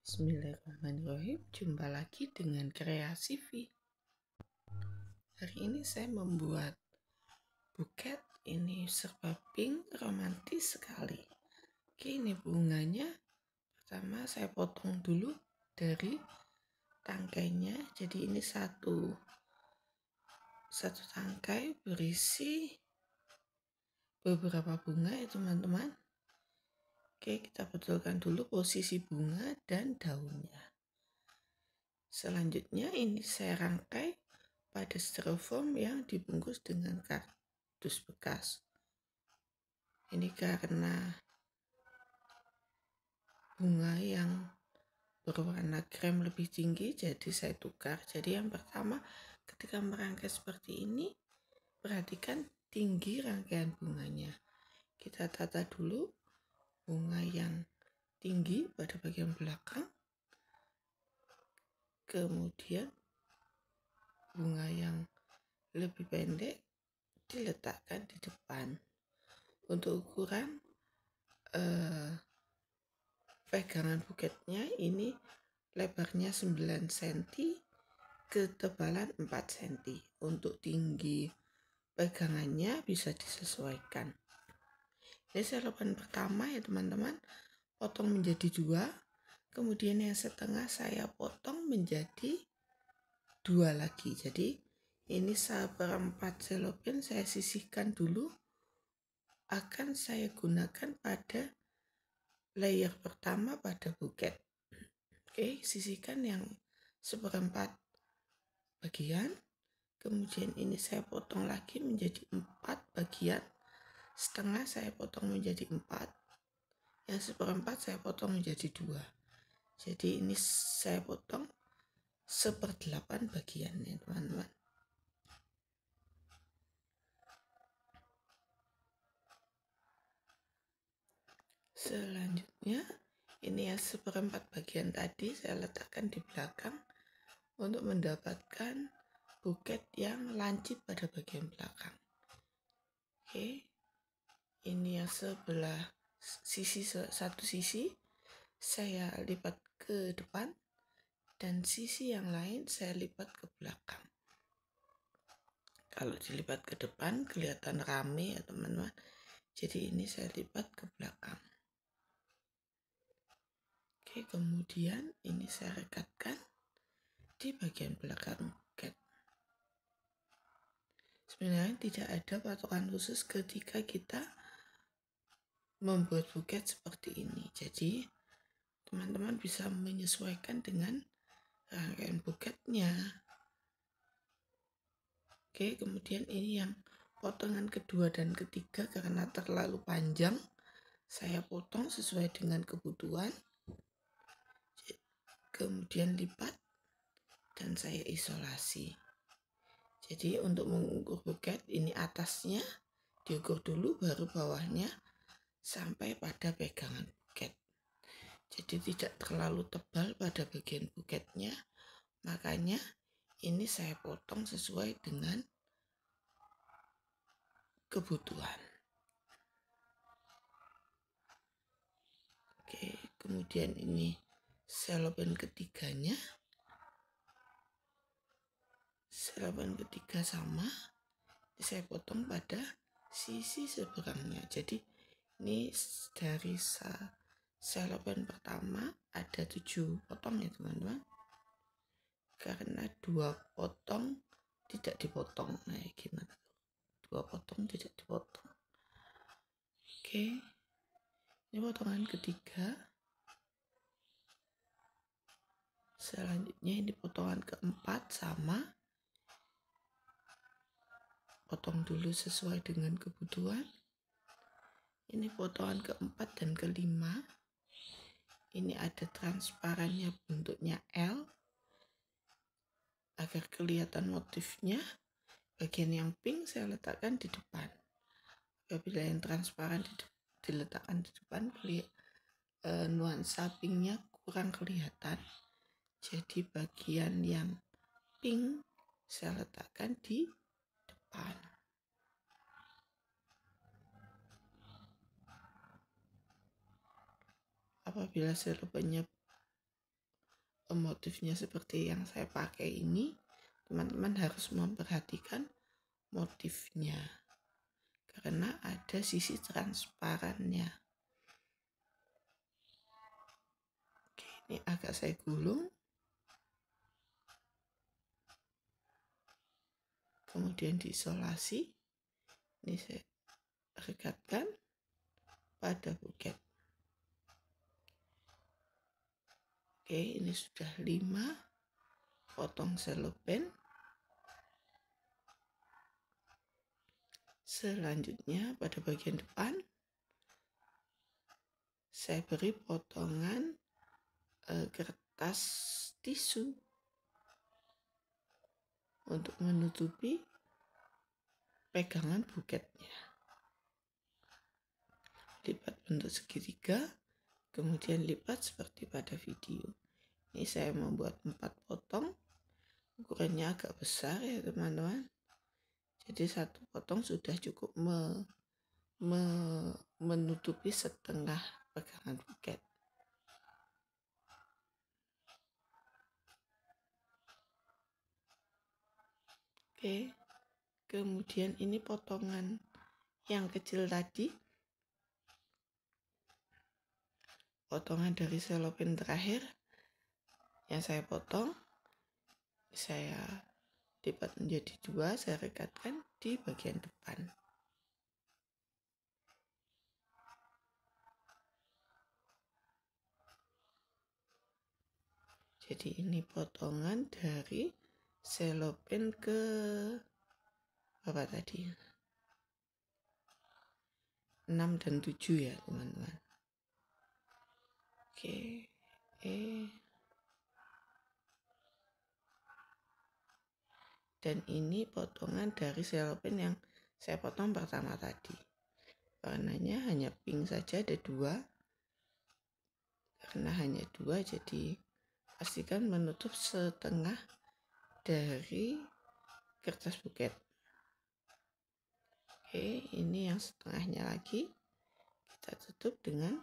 Bismillahirrahmanirrahim. Jumpa lagi dengan Kreasi V. Hari ini saya membuat buket. Ini serba pink, romantis sekali. Oke, ini bunganya. Pertama saya potong dulu dari tangkainya. Jadi ini satu tangkai berisi beberapa bunga ya teman-teman. Oke, kita betulkan dulu posisi bunga dan daunnya. Selanjutnya ini saya rangkai pada styrofoam yang dibungkus dengan kardus bekas. Ini karena bunga yang berwarna krem lebih tinggi, jadi saya tukar. Jadi yang pertama, ketika merangkai seperti ini, perhatikan tinggi rangkaian bunganya. Kita tata dulu bunga yang tinggi pada bagian belakang, kemudian bunga yang lebih pendek diletakkan di depan. Untuk ukuran pegangan buketnya ini lebarnya 9 cm, ketebalan 4 cm. Untuk tinggi pegangannya bisa disesuaikan. Ini selopan pertama ya teman-teman, potong menjadi 2, kemudian yang setengah saya potong menjadi 2 lagi. Jadi ini 1/4 selopan saya sisihkan dulu, akan saya gunakan pada layer pertama pada buket. Oke, sisihkan yang 1/4 bagian, kemudian ini saya potong lagi menjadi 4 bagian, setengah saya potong menjadi 4, yang 1/4 saya potong menjadi 2. Jadi ini saya potong 1/8 bagian ya teman-teman. Selanjutnya ini yang 1/4 bagian tadi saya letakkan di belakang untuk mendapatkan buket yang lancip pada bagian belakang. Oke, ini yang sebelah satu sisi saya lipat ke depan dan sisi yang lain saya lipat ke belakang. Kalau dilipat ke depan kelihatan rame ya teman-teman, jadi ini saya lipat ke belakang. Oke, kemudian ini saya rekatkan di bagian belakang buket. Sebenarnya tidak ada patokan khusus ketika kita membuat buket seperti ini. Jadi teman-teman bisa menyesuaikan dengan rangkaian buketnya. Oke, kemudian ini yang potongan kedua dan ketiga karena terlalu panjang, saya potong sesuai dengan kebutuhan. Kemudian lipat dan saya isolasi. Jadi untuk mengukur buket, ini atasnya diukur dulu, baru bawahnya sampai pada pegangan buket. Jadi tidak terlalu tebal pada bagian buketnya, makanya ini saya potong sesuai dengan kebutuhan. Oke, kemudian ini selopan ketiganya. Selopan ketiga sama, saya potong pada sisi seberangnya. Jadi ini dari selopan pertama ada 7 potong ya teman-teman, karena 2 potong tidak dipotong. Nah gimana, 2 potong tidak dipotong. Oke, ini potongan ketiga. Selanjutnya ini potongan keempat sama, potong dulu sesuai dengan kebutuhan. Ini potongan keempat dan kelima. Ini ada transparannya, bentuknya L agar kelihatan motifnya. Bagian yang pink saya letakkan di depan. Apabila yang transparan diletakkan di depan, nuansa pinknya kurang kelihatan. Jadi bagian yang pink saya letakkan di depan. Apabila selopannya motifnya seperti yang saya pakai ini, teman-teman harus memperhatikan motifnya karena ada sisi transparannya. Oke, ini agak saya gulung, kemudian diisolasi. Ini saya rekatkan pada buket. Oke, ini sudah 5 potong selopen. Selanjutnya pada bagian depan saya beri potongan kertas tisu untuk menutupi pegangan buketnya. Lipat bentuk segitiga, kemudian lipat seperti pada video. Ini saya membuat 4 potong, ukurannya agak besar ya teman-teman. Jadi 1 potong sudah cukup menutupi setengah pegangan buket. Oke, kemudian ini potongan yang kecil tadi, potongan dari selopen terakhir yang saya potong, saya lipat menjadi 2, saya rekatkan di bagian depan. Jadi ini potongan dari selopen ke berapa tadi? 6 dan 7 ya teman-teman. Oke. Dan ini potongan dari selopen yang saya potong pertama tadi. Warnanya hanya pink saja, ada 2. Karena hanya 2, jadi pastikan menutup setengah dari kertas buket. Oke, ini yang setengahnya lagi kita tutup dengan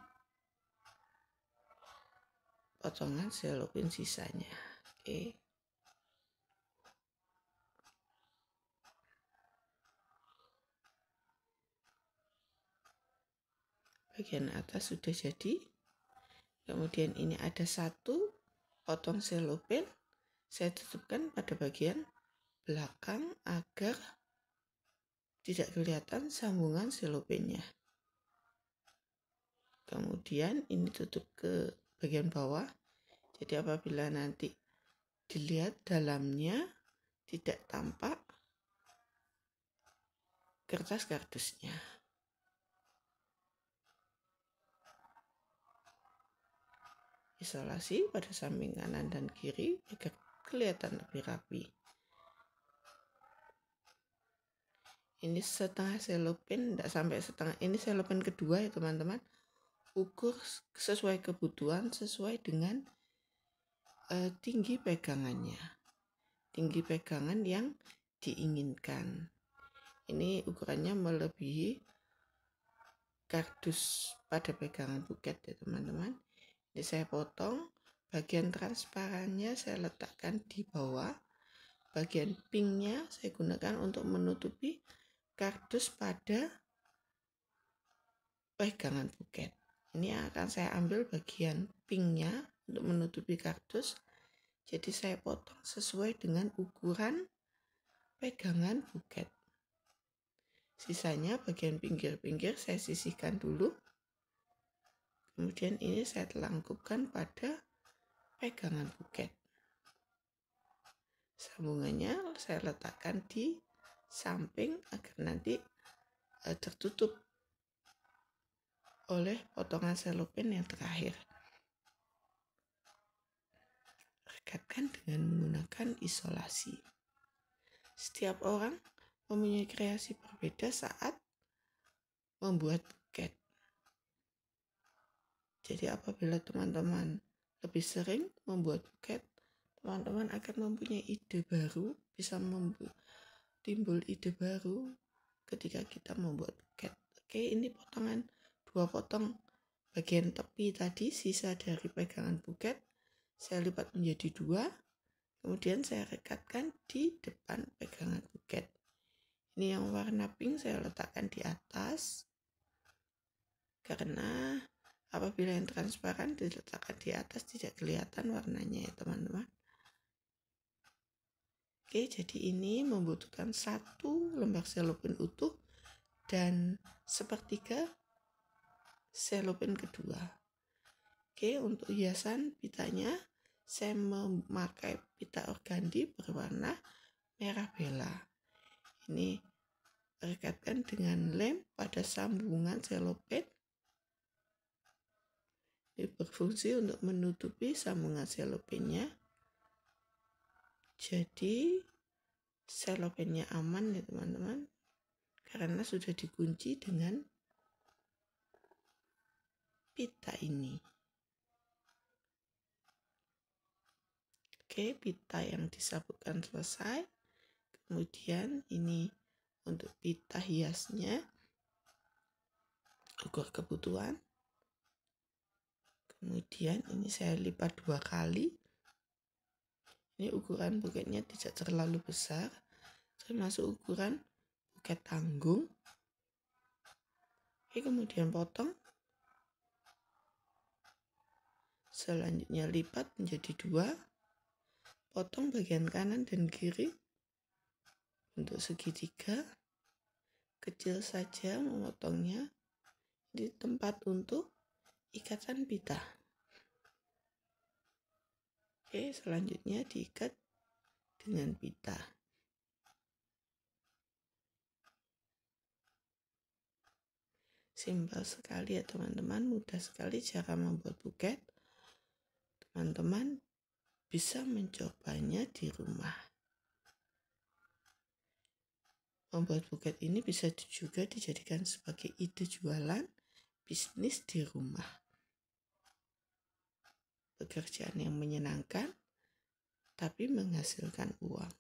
potongan selopen sisanya. Oke. Bagian atas sudah jadi. Kemudian ini ada 1 potong selopen, saya tutupkan pada bagian belakang agar tidak kelihatan sambungan selopennya. Kemudian ini tutup ke bagian bawah, jadi apabila nanti dilihat dalamnya tidak tampak kertas kardusnya. Isolasi pada samping kanan dan kiri agar kelihatan lebih rapi. Ini setengah selopen, tidak sampai setengah. Ini selopen kedua ya teman-teman. Ukur sesuai kebutuhan, sesuai dengan tinggi pegangannya. Tinggi pegangan yang diinginkan. Ini ukurannya melebihi kardus pada pegangan buket ya teman-teman. Ini saya potong, bagian transparannya saya letakkan di bawah, bagian pinknya saya gunakan untuk menutupi kardus pada pegangan buket. Ini akan saya ambil bagian pinknya untuk menutupi kardus, jadi saya potong sesuai dengan ukuran pegangan buket. Sisanya bagian pinggir-pinggir saya sisihkan dulu. Kemudian ini saya telangkupkan pada pegangan buket. Sambungannya saya letakkan di samping agar nanti tertutup oleh potongan selopen yang terakhir. Rekatkan dengan menggunakan isolasi. Setiap orang mempunyai kreasi berbeda saat membuat buket. Jadi apabila teman-teman lebih sering membuat buket, teman-teman akan mempunyai ide baru, bisa timbul ide baru ketika kita membuat buket. Oke, ini potongan 2 potong bagian tepi tadi, sisa dari pegangan buket. saya lipat menjadi 2, kemudian saya rekatkan di depan pegangan buket. Ini yang warna pink saya letakkan di atas, karena apabila yang transparan diletakkan di atas tidak kelihatan warnanya ya teman-teman. Oke, jadi ini membutuhkan 1 lembar selopin utuh dan sepertiga selopin kedua. Oke, untuk hiasan pitanya saya memakai pita organdi berwarna merah bela. Ini rekatkan dengan lem pada sambungan selopin. Ini berfungsi untuk menutupi sambungan selopinnya. Jadi selopinnya aman ya teman-teman, karena sudah dikunci dengan pita ini. Oke, pita yang disabukkan selesai. Kemudian ini untuk pita hiasnya, ukur kebutuhan. Kemudian ini saya lipat 2 kali. Ini ukuran buketnya tidak terlalu besar, termasuk ukuran buket tanggung. Oke, kemudian potong. Selanjutnya lipat menjadi 2. Potong bagian kanan dan kiri untuk segitiga. Kecil saja memotongnya. Di tempat untuk ikatan pita. Oke, selanjutnya diikat dengan pita. Simpel sekali ya teman-teman, mudah sekali cara membuat buket. Teman-teman bisa mencobanya di rumah. Membuat buket ini bisa juga dijadikan sebagai ide jualan bisnis di rumah. Pekerjaan yang menyenangkan tapi menghasilkan uang.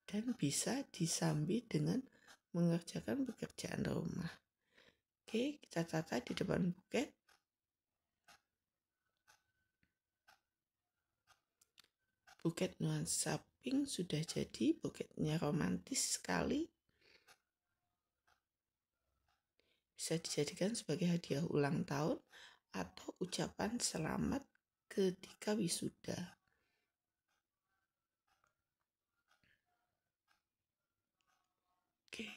Dan bisa disambi dengan mengerjakan pekerjaan rumah. Oke, kita tata di depan buket. Buket nuansa pink sudah jadi, buketnya romantis sekali. Bisa dijadikan sebagai hadiah ulang tahun atau ucapan selamat ketika wisuda. Oke,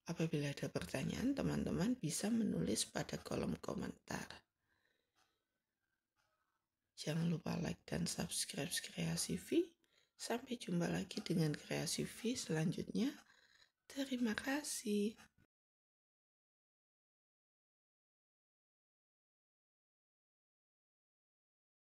apabila ada pertanyaan, teman-teman bisa menulis pada kolom komentar. Jangan lupa like dan subscribe Kreasi V. Sampai jumpa lagi dengan Kreasi V selanjutnya. Terima kasih.